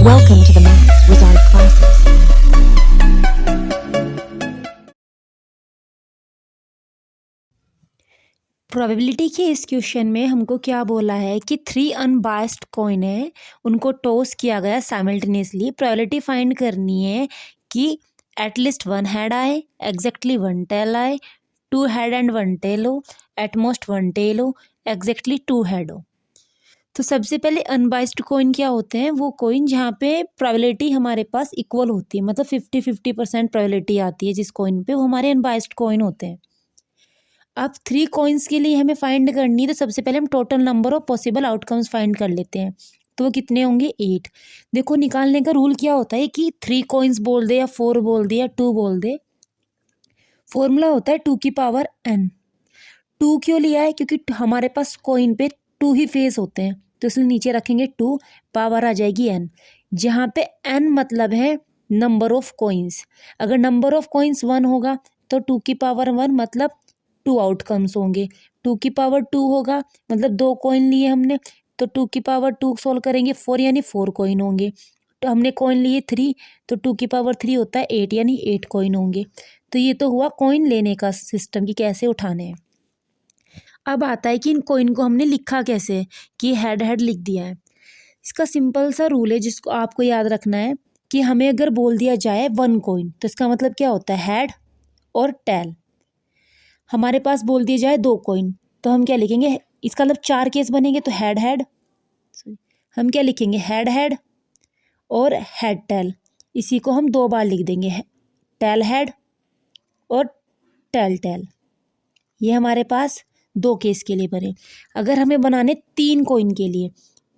Welcome to the Maths Wizard classes. Probability के इस question में हमको क्या बोला है कि 3 अनबायस्ड कॉइन है, उनको टॉस किया गया साइमल्टेनियसली। प्रोबेबिलिटी फाइंड करनी है कि एटलीस्ट 1 हेड आए, एग्जैक्टली 1 टेल आए, 2 हेड एंड 1 टेल हो, एटमोस्ट 1 टेल हो, एग्जैक्टली 2 हेड हो। तो सबसे पहले अनबायस्ड कॉइन क्या होते हैं? वो कॉइन जहाँ पे प्रोबेबिलिटी हमारे पास इक्वल होती है, मतलब 50-50% प्रोबेबिलिटी आती है जिस कॉइन पे, वो हमारे अनबायस्ड कॉइन होते हैं। अब 3 कॉइन्स के लिए हमें फाइंड करनी है, तो सबसे पहले हम total number of possible outcomes find कर लेते हैं। तो वो कितने होंगे? 8। देखो, निकालने का रूल क्या होता है कि 3 कॉइन्स बोल दे या 4 बोल दे या 2 बोल दे, फॉर्मूला होता है 2 की पावर n। 2 क्यों लिया है? क्योंकि हमारे पास कॉइन पे 2 ही फेस होते हैं, तो इसलिए नीचे रखेंगे 2, पावर आ जाएगी n, जहाँ पे n मतलब है नंबर ऑफ कॉइन्स। अगर नंबर ऑफ कॉइन्स 1 होगा तो 2 की पावर 1 मतलब 2 आउटकम्स होंगे। 2 की पावर 2 होगा मतलब 2 कॉइन लिए हमने, तो 2 की पावर 2 सोल्व करेंगे 4 यानी 4 कॉइन होंगे। तो हमने कॉइन लिए 3, तो 2 की पावर 3 होता है 8 यानी 8 कॉइन होंगे। तो ये तो हुआ कॉइन लेने का सिस्टम कि कैसे उठाने हैं। अब आता है कि इन कॉइन को हमने लिखा कैसे, कि हेड हेड लिख दिया है। इसका सिंपल सा रूल है जिसको आपको याद रखना है कि हमें अगर बोल दिया जाए 1 कॉइन, तो इसका मतलब क्या होता है? हेड और टेल। हमारे पास बोल दिया जाए 2 कॉइन, तो हम क्या लिखेंगे? इसका मतलब 4 केस बनेंगे, तो हेड हेड, हम क्या लिखेंगे? हेड हेड और हेड टेल। इसी को हम 2 बार लिख देंगे, टेल हेड और टेल टेल। ये हमारे पास 2 केस के लिए बने। अगर हमें बनाने 3 कॉइन के लिए,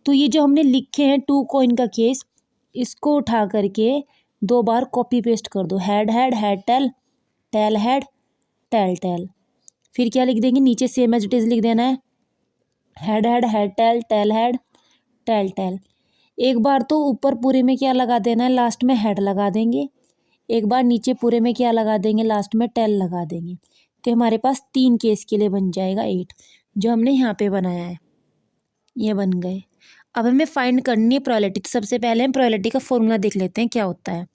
तो ये जो हमने लिखे हैं 2 कॉइन का केस, इसको उठा करके 2 बार कॉपी पेस्ट कर दो, head head, head tail, tail head, tail tail. फिर क्या लिख देंगे? नीचे सेम एज इट इज लिख देना है, head head, head tail, tail head, tail tail. एक बार तो ऊपर पूरे में क्या लगा देना है? लास्ट में हेड लगा देंगे। एक बार नीचे पूरे में क्या लगा देंगे? लास्ट में टेल लगा देंगे। तो हमारे पास 3 केस के लिए बन जाएगा 8, जो हमने यहाँ पे बनाया है। ये बन गए। अब हमें फाइंड करनी है प्रोबेबिलिटी। तो सबसे पहले हम प्रोबेबिलिटी का फॉर्मूला देख लेते हैं क्या होता है।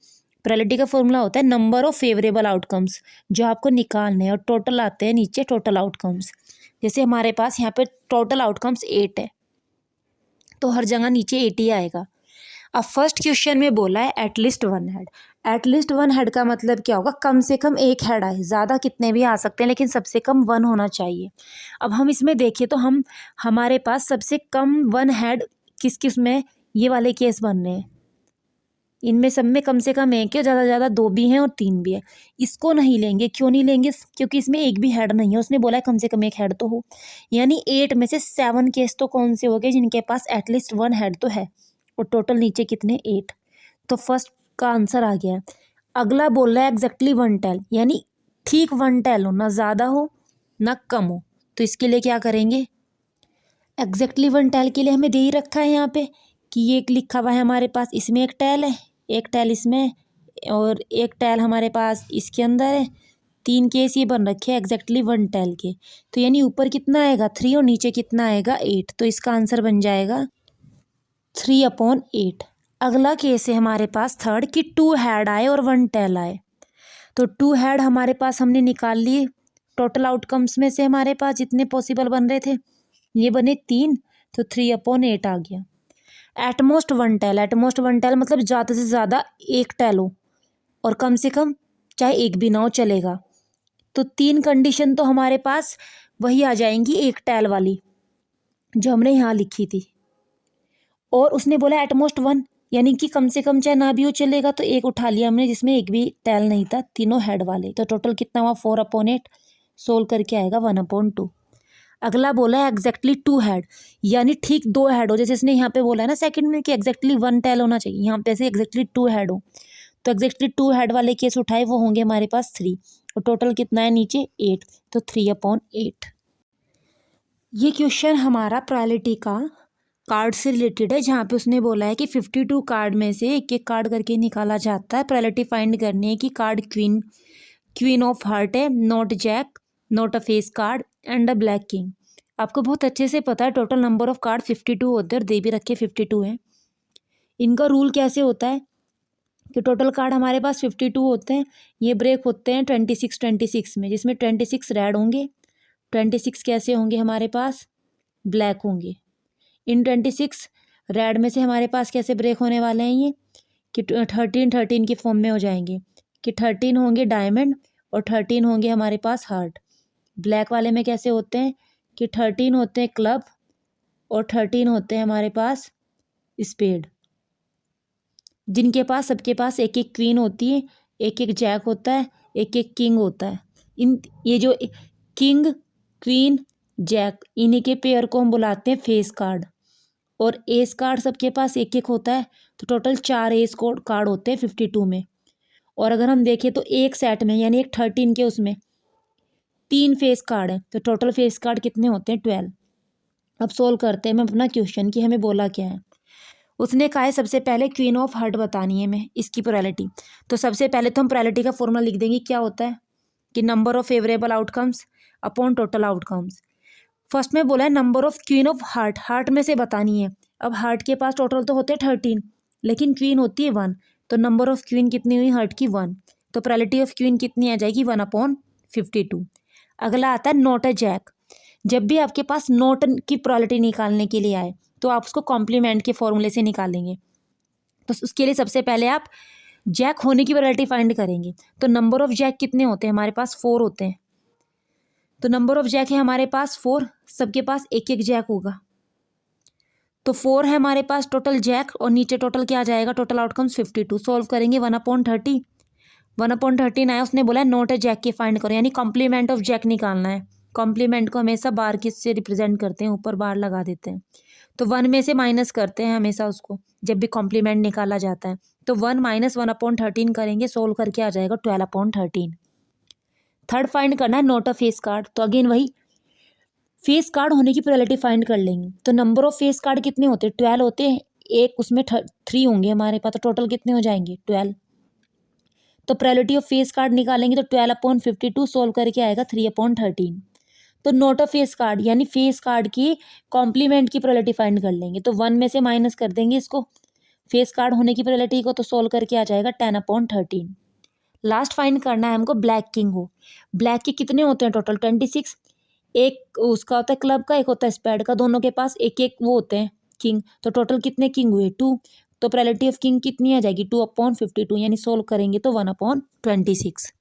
प्रोबेबिलिटी का फॉर्मूला होता है नंबर ऑफ फेवरेबल आउटकम्स, जो आपको निकालने हैं, और टोटल आते हैं नीचे टोटल आउटकम्स। जैसे हमारे पास यहाँ पे टोटल आउटकम्स 8 है, तो हर जगह नीचे 8 ही आएगा। अब फर्स्ट क्वेश्चन में बोला है एटलीस्ट 1 हेड। एटलीस्ट 1 हेड का मतलब क्या होगा? कम से कम 1 हेड आए, ज़्यादा कितने भी आ सकते हैं, लेकिन सबसे कम 1 होना चाहिए। अब हम इसमें देखिए तो हमारे पास सबसे कम 1 हेड किस किस में, ये वाले केस बन रहे हैं। इनमें सब में कम से कम 1 है, ज़्यादा से ज़्यादा 2 भी हैं और 3 भी है। इसको नहीं लेंगे। क्यों नहीं लेंगे? क्योंकि इसमें एक भी हेड नहीं है। उसने बोला है कम से कम 1 हेड तो हो, यानी 8 में से 7 केस तो कौन से हो गए? जिनके पास एटलीस्ट 1 हेड तो है, और टोटल नीचे कितने? 8। तो फर्स्ट का आंसर आ गया। अगला बोल रहा है एग्जैक्टली 1 टेल, यानी ठीक 1 टेल हो, ना ज़्यादा हो ना कम हो। तो इसके लिए क्या करेंगे? एग्जैक्टली 1 टेल के लिए हमें दे ही रखा है यहाँ पे कि ये एक लिखा हुआ है हमारे पास, इसमें एक टेल है, एक टेल इसमें, और एक टेल हमारे पास इसके अंदर है। 3 केस ये बन रखे हैं एग्जैक्टली 1 टेल के। तो यानी ऊपर कितना आएगा? 3, और नीचे कितना आएगा? 8। तो इसका आंसर बन जाएगा 3/8। अगला केस है हमारे पास थर्ड, कि 2 हेड आए और 1 टेल आए। तो 2 हेड हमारे पास हमने निकाल लिए। टोटल आउटकम्स में से हमारे पास जितने पॉसिबल बन रहे थे, ये बने 3, तो 3/8 आ गया। एटमोस्ट 1 टेल, एटमोस्ट 1 टेल मतलब ज़्यादा से ज़्यादा 1 टेल हो, और कम से कम चाहे 1 भी ना हो चलेगा। तो 3 कंडीशन तो हमारे पास वही आ जाएंगी 1 टेल वाली, जो हमने यहाँ लिखी थी। और उसने बोला एटमोस्ट 1, यानी कि कम से कम चाहे ना भी हो चलेगा। तो 1 उठा लिया हमने जिसमें 1 भी टेल नहीं था, तीनों हेड वाले। तो टोटल कितना हुआ? 4/8। सोल्व करके आएगा 1/2। अगला बोला है एग्जैक्टली 2 हेड, यानी ठीक 2 हेड हो। जैसे इसने यहाँ पे बोला है ना सेकंड में कि एग्जैक्टली 1 टेल होना चाहिए, यहाँ पे ऐसे एग्जैक्टली 2 हेड हो। तो एग्जैक्टली 2 हेड वाले केस उठाए, वो होंगे हमारे पास 3, और टोटल कितना है नीचे? 8। तो 3/8। ये क्वेश्चन हमारा प्रोबेबिलिटी का कार्ड से रिलेटेड है, जहाँ पे उसने बोला है कि 52 कार्ड में से एक एक कार्ड करके निकाला जाता है। प्रोबेबिलिटी फाइंड करनी है कि कार्ड क्वीन ऑफ हार्ट है, not jack, not a face card, and a black king. आपको बहुत अच्छे से पता है टोटल नंबर ऑफ कार्ड 52 होते हैं, और दे भी रखे 52 हैं। इनका रूल कैसे होता है कि टोटल कार्ड हमारे पास 52 होते हैं, ये ब्रेक होते हैं 26 में, जिसमें 26 रेड होंगे, 26 कैसे होंगे हमारे पास ब्लैक होंगे। इन 26 रेड में से हमारे पास कैसे ब्रेक होने वाले हैं ये कि 13 की फॉर्म में हो जाएंगे कि 13 होंगे डायमंड और 13 होंगे हमारे पास हार्ट। ब्लैक वाले में कैसे होते हैं कि 13 होते हैं क्लब और 13 होते हैं हमारे पास स्पेड, जिनके पास सबके पास एक एक क्वीन होती है, एक एक जैक होता है, एक एक किंग होता है। इन ये जो किंग क्वीन जैक इन्हीं के पेयर को हम बुलाते हैं फेस कार्ड। और एस कार्ड सबके पास एक एक होता है, तो टोटल 4 एस कार्ड होते हैं 52 में। और अगर हम देखें तो एक सेट में यानी एक 13 के उसमें 3 फेस कार्ड है, तो टोटल फेस कार्ड कितने होते हैं 12। अब सोल्व करते हैं मैं अपना क्वेश्चन कि हमें बोला क्या है। उसने कहा है सबसे पहले क्वीन ऑफ हार्ट बतानी है मैं इसकी प्रोबेबिलिटी। तो सबसे पहले तो हम प्रोबेबिलिटी का फॉर्मूला लिख देंगे, क्या होता है कि number of favourable outcomes upon total outcomes. First में बोला है number of queen of heart, heart में से बतानी है। अब हार्ट के पास टोटल तो होते हैं 13 लेकिन क्वीन होती है 1, तो नंबर ऑफ क्वीन कितनी हुई हार्ट की 1, तो प्रोबेबिलिटी ऑफ क्वीन कितनी आ जाएगी 1/52। अगला आता है नॉट अ जैक। जब भी आपके पास नॉट की प्रोबेबिलिटी निकालने के लिए आए तो आप उसको कॉम्प्लीमेंट के फॉर्मूले से निकालेंगे। तो उसके लिए सबसे पहले आप जैक होने की प्रोबेबिलिटी फाइंड करेंगे। तो नंबर ऑफ जैक कितने होते हैं हमारे पास 4 होते हैं, तो नंबर ऑफ जैक है हमारे पास 4, सबके पास एक एक जैक होगा, तो 4 है हमारे पास टोटल जैक और नीचे टोटल क्या आ जाएगा टोटल आउटकम्स 52। सॉल्व करेंगे 1/30, 1/13 आया। उसने बोला नॉट अ जैक की फाइंड करो, यानी कॉम्प्लीमेंट ऑफ जैक निकालना है। कॉम्प्लीमेंट को हमेशा बार किस से रिप्रेजेंट करते हैं, ऊपर बार लगा देते हैं, तो 1 में से माइनस करते हैं हमेशा उसको जब भी कॉम्प्लीमेंट निकाला जाता है। तो 1 - 1/13 करेंगे, सोल्व करके आ जाएगा 12/13। थर्ड फाइंड करना है नॉट अ फेस कार्ड, तो अगेन वही फेस कार्ड होने की प्रोबेबिलिटी फाइंड कर लेंगे। तो नंबर ऑफ फेस कार्ड कितने होते हैं 12 होते हैं, एक उसमें 3 होंगे हमारे पास, तो टोटल कितने हो जाएंगे 12। तो प्रोबेबिलिटी ऑफ फेस कार्ड निकालेंगे तो 12/52 सोल्व करके आएगा 3/13। तो नोट अ फेस कार्ड यानी फेस कार्ड की कॉम्प्लीमेंट की प्रोबेबिलिटी फाइंड कर लेंगे, तो 1 में से माइनस कर देंगे इसको फेस कार्ड होने की प्रोबेबिलिटी को, तो सोल्व करके आ जाएगा 10/13। लास्ट फाइंड करना है हमको ब्लैक किंग हो। ब्लैक के कितने होते हैं टोटल 26, एक उसका होता है क्लब का, एक होता है स्पेड का, दोनों के पास एक एक वो होते हैं किंग, तो टोटल कितने किंग हुए 2, तो प्रोबेबिलिटी ऑफ किंग कितनी आ जाएगी 2/52, यानी सोल्व करेंगे तो 1/26।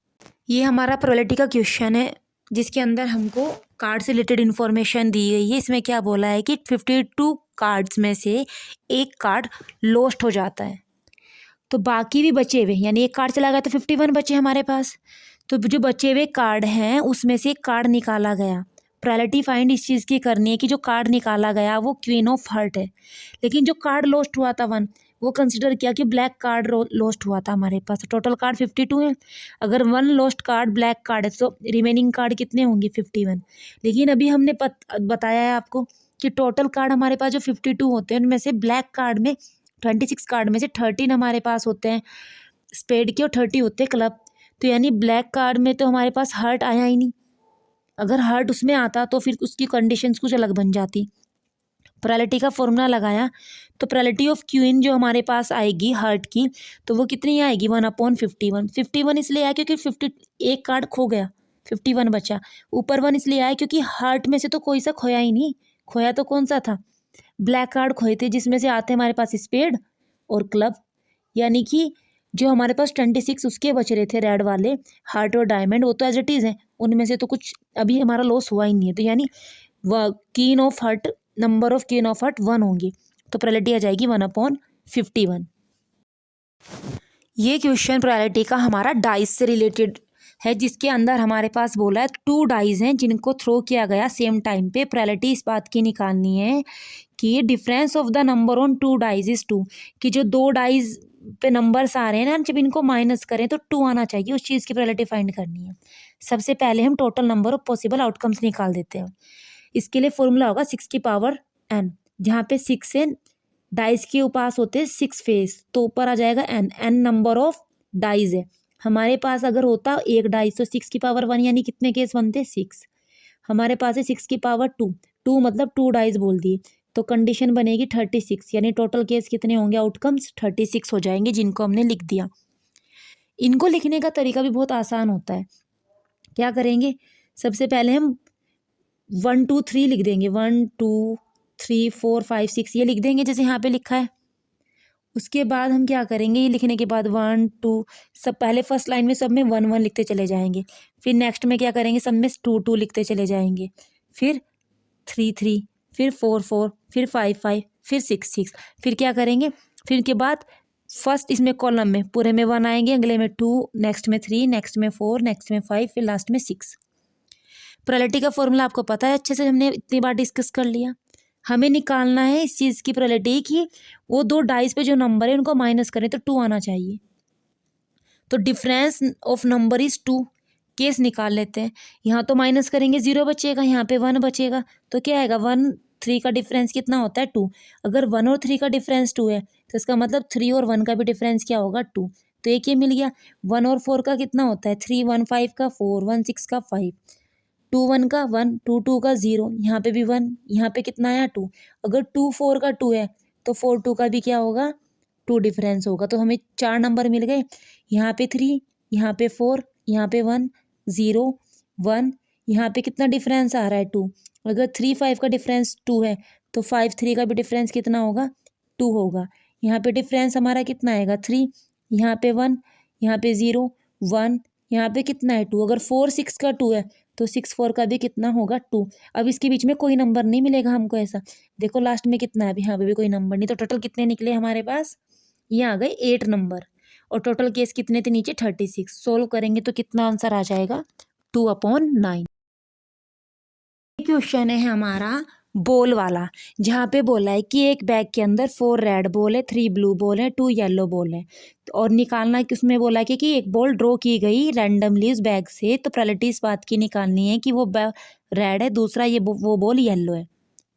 ये हमारा प्रोबेबिलिटी का क्वेश्चन है जिसके अंदर हमको कार्ड से रिलेटेड इन्फॉर्मेशन दी गई है। इसमें क्या बोला है कि 52 कार्ड्स में से एक कार्ड लॉस्ट हो जाता है, तो बाकी भी बचे हुए यानी एक कार्ड चला गया तो 51 बचे हमारे पास, तो जो बचे हुए कार्ड हैं उसमें से एक कार्ड निकाला गया। प्रोबेबिलिटी फाइंड इस चीज़ की करनी है कि जो कार्ड निकाला गया वो क्वीन ऑफ हार्ट है, लेकिन जो कार्ड लॉस्ट हुआ था 1 वो कंसिडर किया कि ब्लैक कार्ड लॉस्ट हुआ था हमारे पास। टोटल कार्ड 52 है, अगर 1 लॉस्ट कार्ड ब्लैक कार्ड है तो रिमेनिंग कार्ड कितने होंगे 51। लेकिन अभी हमने बताया है आपको कि टोटल कार्ड हमारे पास जो 52 होते हैं उनमें से ब्लैक कार्ड में 26 कार्ड में से 13 हमारे पास होते हैं स्पेड के और 30 होते हैं क्लब, तो यानी ब्लैक कार्ड में तो हमारे पास हार्ट आया ही नहीं। अगर हार्ट उसमें आता तो फिर उसकी कंडीशंस कुछ अलग बन जाती। प्रोबेबिलिटी का फॉर्मूला लगाया तो प्रोबेबिलिटी ऑफ क्वीन जो हमारे पास आएगी हार्ट की, तो वो कितनी आएगी 1/51। 51 इसलिए आया क्योंकि 50 एक कार्ड खो गया, 51 बचा। ऊपर 1 इसलिए आया क्योंकि हार्ट में से तो कोई सा खोया ही नहीं, खोया तो कौन सा था ब्लैक कार्ड खोए थे, जिसमें से आते हमारे पास स्पेड और क्लब, यानी कि जो हमारे पास 26 उसके बच रहे थे रेड वाले हार्ट और डायमंड, वो तो एज इट इज़ हैं, उनमें से तो कुछ अभी हमारा लॉस हुआ ही नहीं है, तो यानी कीन ऑफ हार्ट नंबर ऑफ कीन ऑफ हार्ट 1 होंगी, तो प्रोबेबिलिटी आ जाएगी 1/51। ये क्वेश्चन प्रोबेबिलिटी का हमारा डाइस से रिलेटेड है, जिसके अंदर हमारे पास बोला है 2 डाइज हैं जिनको थ्रो किया गया सेम टाइम पे। प्रोबेबिलिटी इस बात की निकालनी है कि difference of the number on 2 dice is 2, कि जो 2 डाइज पे नंबर्स आ रहे हैं ना जब इनको माइनस करें तो 2 आना चाहिए, उस चीज़ की प्रोबेबिलिटी फाइंड करनी है। सबसे पहले हम total number of possible outcomes निकाल देते हैं। इसके लिए फॉर्मूला होगा 6 की पावर n, जहाँ पे 6 से डाइस के पास होते हैं 6 फेस, तो ऊपर आ जाएगा n नंबर ऑफ डाइज है हमारे पास। अगर होता एक डाइस तो 6 की पावर 1 यानी कितने केस बनते 6, हमारे पास है 6 की पावर 2, 2 मतलब 2 डाइस बोल दिए, तो कंडीशन बनेगी 36, यानी टोटल केस कितने होंगे, आउटकम्स 36 हो जाएंगे, जिनको हमने लिख दिया। इनको लिखने का तरीका भी बहुत आसान होता है। क्या करेंगे, सबसे पहले हम 1 2 3 लिख देंगे, 1 2 3 4 5 6 ये लिख देंगे जैसे यहाँ पे लिखा है। उसके बाद हम क्या करेंगे, ये लिखने के बाद 1 2 सब पहले फर्स्ट लाइन में सब में 1 1 लिखते चले जाएंगे। फिर नेक्स्ट में क्या करेंगे, सब में 2 2 लिखते चले जाएंगे। फिर 3 3, फिर 4 4, फिर 5 5, फिर 6 6। फिर क्या करेंगे, फिर के बाद फर्स्ट इसमें कॉलम में पूरे में 1 आएंगे, अगले में 2, नेक्स्ट में 3, नेक्स्ट में 4, नेक्स्ट में 5, फिर लास्ट में 6। प्रोबेबिलिटी का फॉर्मूला आपको पता है, अच्छे से हमने इतनी बार डिस्कस कर लिया। हमें निकालना है इस चीज़ की प्रोबेबिलिटी कि वो दो डाइस पे जो नंबर है उनको माइनस करें तो 2 आना चाहिए। तो difference of number is 2, case निकाल लेते हैं। यहाँ तो माइनस करेंगे 0 बचेगा, यहाँ पे 1 बचेगा, तो क्या आएगा, 1 3 का डिफरेंस कितना होता है 2। अगर 1 और 3 का डिफरेंस 2 है तो इसका मतलब 3 और 1 का भी डिफरेंस क्या होगा 2। तो एक ये मिल गया। 1 और 4 का कितना होता है 3, 1 5 का 4, 1 6 का 5, 2 1 का 1, 2 2 का 0, यहाँ पे भी 1, यहाँ पे कितना आया 2। अगर 2 4 का 2 है तो 4 2 का भी क्या होगा 2 डिफरेंस होगा। तो हमें 4 नंबर मिल गए, यहाँ पे 3, यहाँ पे 4, यहाँ पे 1 0 1, यहाँ पे कितना डिफरेंस आ रहा है 2। अगर 3 5 का डिफरेंस 2 है तो 5 3 का भी डिफरेंस कितना होगा 2 होगा। यहाँ पे डिफरेंस हमारा कितना आएगा 3, यहाँ पे 1, यहाँ पे 0 1, यहाँ पे कितना है 2। अगर 4 6 का 2 है तो 6 4 का भी कितना होगा 2। अब इसके बीच में कोई नंबर नहीं मिलेगा हमको ऐसा। देखो लास्ट में कितना है, अभी यहाँ पे भी कोई नंबर नहीं। तो टोटल कितने निकले हमारे पास, ये आ गए 8 नंबर। और टोटल केस कितने थे नीचे 36। सोल्व करेंगे तो कितना आंसर आ जाएगा 2/9। क्वेश्चन है हमारा बॉल वाला, जहाँ पे बोला है कि एक बैग के अंदर 4 रेड बॉल है, 3 ब्लू बॉल है, 2 येलो बॉल है। और निकालना है कि उसमें बोला है कि एक बॉल ड्रॉ की गई रैंडमली उस बैग से, तो प्रोबेबिलिटी इस बात की निकालनी है कि वो रेड है, दूसरा वो बॉल येलो है।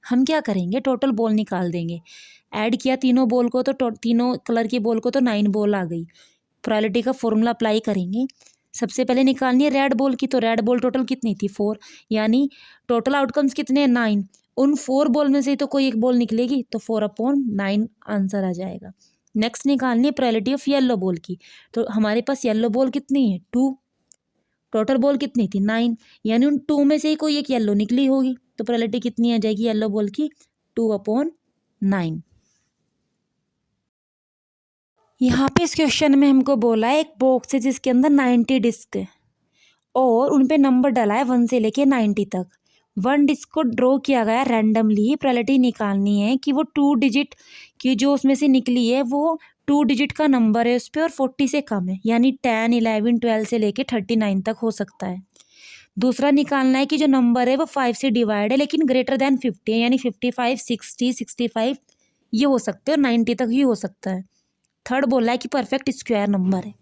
हम क्या करेंगे, टोटल बॉल निकाल देंगे। ऐड किया तीनों बॉल को तो तीनों कलर की बॉल को तो 9 बॉल आ गई। प्रोबेबिलिटी का फॉर्मूला अप्लाई करेंगे। सबसे पहले निकालनी है रेड बॉल की, तो रेड बॉल टोटल कितनी थी 4, यानी टोटल आउटकम्स कितने हैं 9। उन 4 बॉल में से तो कोई एक बॉल निकलेगी, तो 4/9 आंसर आ जाएगा। नेक्स्ट निकालनी है प्रोबेबिलिटी ऑफ येलो बॉल की, तो हमारे पास येलो बॉल कितनी है 2, टोटल बॉल कितनी थी 9, यानी उन 2 में से ही कोई एक येलो निकली होगी। तो प्रोबेबिलिटी कितनी आ जाएगी येलो बॉल की 2/9। यहाँ पे इस क्वेश्चन में हमको बोला है एक बॉक्स है जिसके अंदर 90 डिस्क है और उन पे नंबर डाला है 1 से लेके 90 तक। 1 डिस्क को ड्रॉ किया गया रैंडमली। प्रोबेबिलिटी निकालनी है कि वो 2 डिजिट की जो उसमें से निकली है वो 2 डिजिट का नंबर है उस पर और 40 से कम है, यानी 10 11 12 से लेके 39 तक हो सकता है। दूसरा निकालना है कि जो नंबर है वो 5 से डिवाइड है लेकिन ग्रेटर देन 50 है, यानी 55 60 65 ये हो सकते हैं और 90 तक ही हो सकता है। थर्ड बोला है कि परफेक्ट स्क्वायर नंबर है।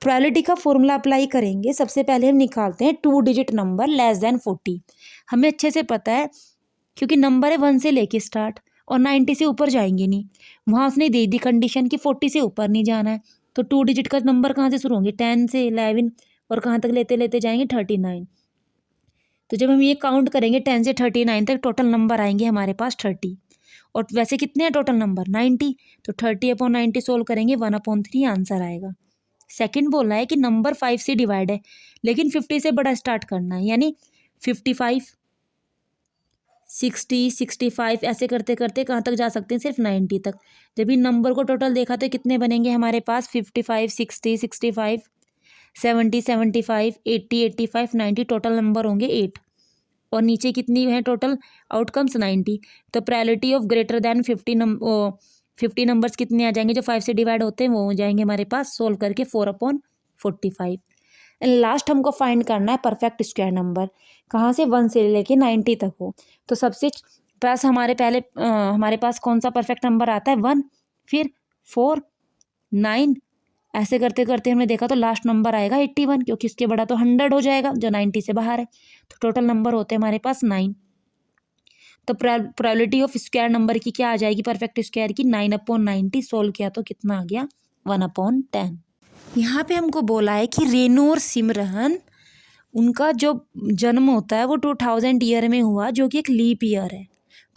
प्रोबेबिलिटी का फॉर्मूला अप्लाई करेंगे। सबसे पहले हम निकालते हैं 2 डिजिट नंबर लेस देन 40। हमें अच्छे से पता है क्योंकि नंबर है 1 से लेके स्टार्ट और 90 से ऊपर जाएंगे नहीं। वहाँ उसने दे दी कंडीशन कि 40 से ऊपर नहीं जाना है। तो 2 डिजिट का नंबर कहाँ से शुरू होंगे 10 से 11 और कहाँ तक लेते लेते जाएंगे 39। तो जब हम ये काउंट करेंगे 10 से 39 तक टोटल नंबर आएंगे हमारे पास 30। और वैसे कितने हैं टोटल नंबर 90। तो 30/90 सोल्व करेंगे 1/3 आंसर आएगा। सेकंड बोलना है कि नंबर 5 से डिवाइड है लेकिन 50 से बड़ा स्टार्ट करना है, यानी 55 60 65 ऐसे करते करते कहाँ तक जा सकते हैं सिर्फ 90 तक। जब इन नंबर को टोटल देखा तो कितने बनेंगे हमारे पास 55 60 65 70 75 80 85 90 टोटल नंबर होंगे 8। और नीचे कितनी है टोटल आउटकम्स 90। तो probability of greater than 50 numbers कितने आ जाएंगे जो 5 से डिवाइड होते हैं वो हो जाएंगे हमारे पास सोल्व करके 4/45। एंड लास्ट हमको फाइंड करना है परफेक्ट स्क्वायर नंबर, कहाँ से 1 से लेके 90 तक हो। तो सबसे पास हमारे पास कौन सा परफेक्ट नंबर आता है 1, फिर 4 9, ऐसे करते करते हमने देखा तो लास्ट नंबर आएगा 81 क्योंकि इसके बड़ा तो 100 हो जाएगा जो 90 से बाहर है। तो टोटल नंबर होते हैं हमारे पास 9। तो प्रोबेबिलिटी ऑफ स्क्वायर नंबर की क्या आ जाएगी परफेक्ट स्क्वायर की 9/90। सोल्व किया तो कितना आ गया 1/10। यहाँ पे हमको बोला है कि रेनू और सिमरन उनका जो जन्म होता है वो 2000 ईयर में हुआ जो कि एक लीप ईयर है।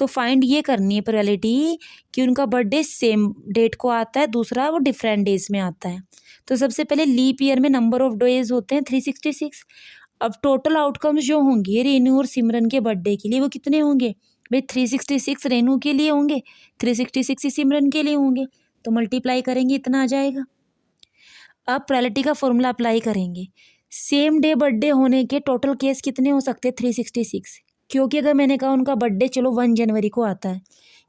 तो फाइंड ये करनी है प्रोबेबिलिटी कि उनका बर्थडे सेम डेट को आता है, दूसरा वो डिफरेंट डेज में आता है। तो सबसे पहले लीप ईयर में नंबर ऑफ डेज होते हैं 366। अब टोटल आउटकम्स जो होंगे रेनू और सिमरन के बर्थडे के लिए वो कितने होंगे भाई, 366 रेनू के लिए होंगे, 366 ही सिमरन के लिए होंगे, तो मल्टीप्लाई करेंगे इतना आ जाएगा। अब प्रोबेबिलिटी का फॉर्मूला अप्लाई करेंगे। सेम डे बर्थडे होने के टोटल केस कितने हो सकते हैं 366, क्योंकि अगर मैंने कहा उनका बर्थडे चलो 1 जनवरी को आता है,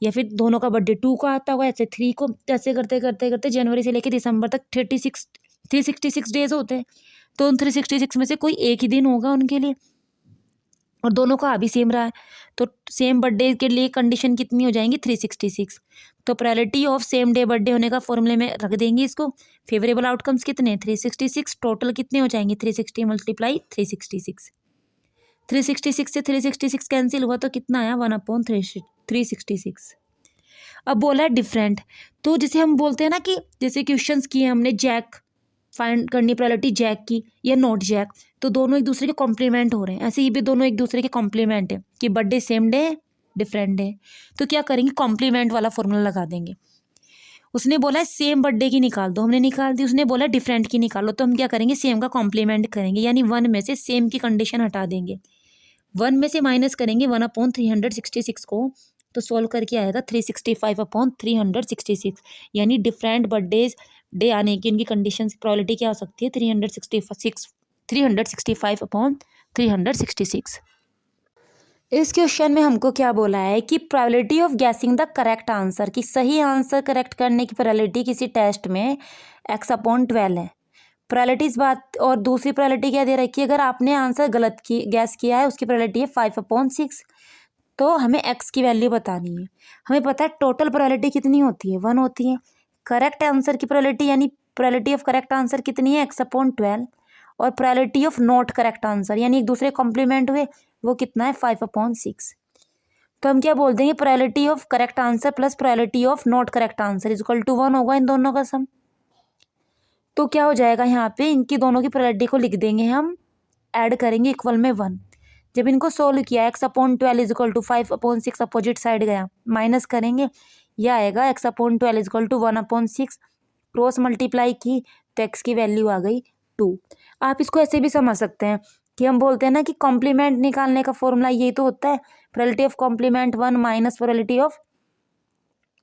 या फिर दोनों का बर्थडे 2 को आता होगा, ऐसे 3 को, ऐसे करते करते करते जनवरी से लेकर दिसंबर तक 366 डेज होते हैं। तो उन 366 में से कोई एक ही दिन होगा उनके लिए, और दोनों का भी सेम रहा है, तो सेम बर्थडे के लिए कंडीशन कितनी हो जाएंगी 366। तो probability of same day birthday होने का फॉर्मूले में रख देंगे इसको। फेवरेबल आउटकम्स कितने 366, टोटल कितने हो जाएंगे 360 मल्टीप्लाई 366। 366 से 366 कैंसिल हुआ तो कितना आया 1/366। अब बोला है डिफरेंट, तो जैसे हम बोलते हैं ना कि जैसे क्वेश्चंस किए हमने जैक फाइंड करनी प्रोबेबिलिटी जैक की या नॉट जैक, तो दोनों एक दूसरे के कॉम्प्लीमेंट हो रहे हैं, ऐसे ये भी दोनों एक दूसरे के कॉम्प्लीमेंट है कि birthday same day different day. तो क्या करेंगे कॉम्प्लीमेंट वाला फॉर्मूला लगा देंगे। उसने बोला है सेम बर्थडे की निकाल दो, हमने निकाल दी। उसने बोला डिफरेंट की निकालो, तो हम क्या करेंगे सेम का कॉम्प्लीमेंट करेंगे, यानी 1 में से सेम की कंडीशन हटा देंगे, 1 में से माइनस करेंगे 1/366 को, तो सोल्व करके आएगा 365/366, यानी डिफरेंट बर्थडेज डे आने की उनकी कंडीशन की प्रोबेबिलिटी क्या हो सकती है 365/366। इस क्वेश्चन में हमको क्या बोला है कि probability of guessing the correct answer, कि सही आंसर करेक्ट करने की प्रोबेबिलिटी किसी टेस्ट में x/12 है। प्रोबेबिलिटी इस बात, और दूसरी प्रोबेबिलिटी क्या दे रखी है, अगर आपने आंसर गलत की गैस किया है उसकी प्रोबेबिलिटी है 5/6। तो हमें x की वैल्यू बतानी है। हमें पता है टोटल प्रोबेबिलिटी कितनी होती है 1 होती है। करेक्ट आंसर की प्रोबेबिलिटी यानी प्रोबेबिलिटी ऑफ करेक्ट आंसर कितनी है x/12, और probability of not correct answer यानी एक दूसरे कॉम्प्लीमेंट हुए वो कितना है 5/6। तो हम क्या बोल देंगे probability of correct answer plus probability of not correct answer equal to 1 होगा इन दोनों का सम। तो क्या हो जाएगा यहाँ पे इनकी दोनों की प्रोबेबिलिटी को लिख देंगे हम, ऐड करेंगे इक्वल में 1। जब इनको सोल्व किया x/12 equal to 5/6 opposite side गया, माइनस करेंगे, यह आएगा x/12 equal to 1/6, cross multiply की तो x की वैल्यू आ गई 2। आप इसको ऐसे भी समझ सकते हैं कि हम बोलते हैं ना कि कॉम्प्लीमेंट निकालने का फॉर्मूला यही तो होता है, probability of complement 1 minus probability of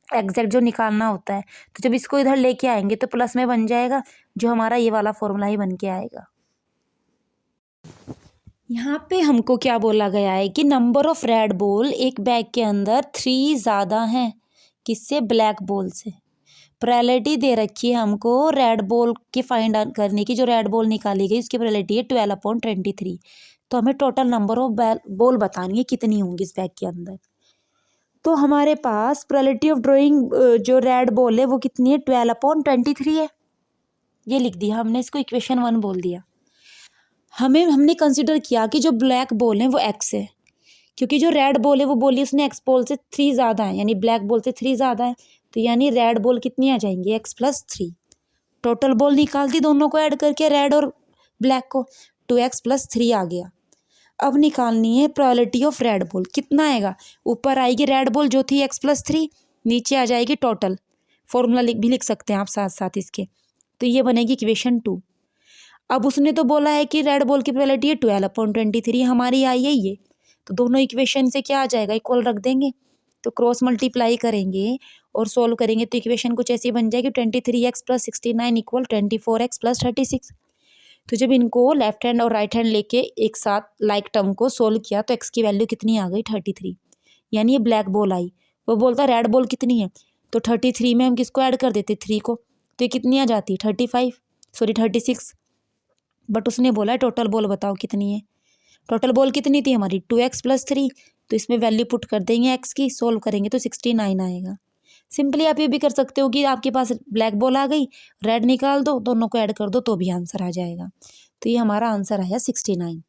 exact जो निकालना होता है। तो जब इसको इधर लेके आएंगे तो प्लस में बन जाएगा, जो हमारा ये वाला फॉर्मूला ही बन के आएगा। यहाँ पे हमको क्या बोला गया है कि नंबर ऑफ रेड बॉल एक बैग के अंदर 3 ज़्यादा हैं किससे, ब्लैक बॉल से। प्रोबेबिलिटी दे रखी है हमको रेड बॉल की फाइंड करने की, जो रेड बॉल निकाली गई उसकी प्रोबेबिलिटी है 12/23। तो हमें टोटल नंबर ऑफ बॉल बतानी है कितनी होंगी इस बैग के अंदर। तो हमारे पास प्रोबेबिलिटी ऑफ ड्रॉइंग जो रेड बॉल है वो कितनी है 12/23 है, ये लिख दिया हमने, इसको इक्वेशन 1 बोल दिया। हमने कंसिडर किया कि जो ब्लैक बॉल है वो x है, क्योंकि जो रेड बॉल है वो बोली उसने x बॉल से 3 ज़्यादा है, यानी ब्लैक बॉल से 3 ज़्यादा है, तो यानी रेड बॉल कितनी आ जाएंगी x+3। टोटल बॉल निकाल दी दोनों को ऐड करके, रेड और ब्लैक को, 2x+3 आ गया। अब निकालनी है प्रोबेबिलिटी ऑफ रेड बॉल, कितना आएगा, ऊपर आएगी रेड बॉल जो थी x+3, नीचे आ जाएगी टोटल, फॉर्मूला भी लिख सकते हैं आप साथ साथ इसके, तो ये बनेगी इक्वेशन 2। अब उसने तो बोला है कि रेड बॉल की प्रोबेबिलिटी है 12/23, हमारी आई है ये, तो दोनों इक्वेशन से क्या आ जाएगा इक्वल रख देंगे, तो क्रॉस मल्टीप्लाई करेंगे और सोल्व करेंगे तो इक्वेशन कुछ ऐसी बन जाएगी 23x + 69 इक्वल 24x + 36। तो जब इनको लेफ्ट हैंड और राइट हैंड लेके एक साथ लाइक टर्म को सोल्व किया तो x की वैल्यू कितनी आ गई 33, यानी ये ब्लैक बॉल आई। वो बोलता रेड बॉल कितनी है, तो 33 में हम किसको ऐड कर देते 3 को, तो ये कितनी आ जाती 36, बट उसने बोला है टोटल बॉल बताओ कितनी है। टोटल बॉल कितनी थी हमारी 2x + 3, तो इसमें वैल्यू पुट कर देंगे x की, सोल्व करेंगे तो 69 आएगा। सिंपली आप ये भी कर सकते हो कि आपके पास ब्लैक बॉल आ गई, रेड निकाल दो, दोनों को ऐड कर दो तो भी आंसर आ जाएगा। तो ये हमारा आंसर आया 69।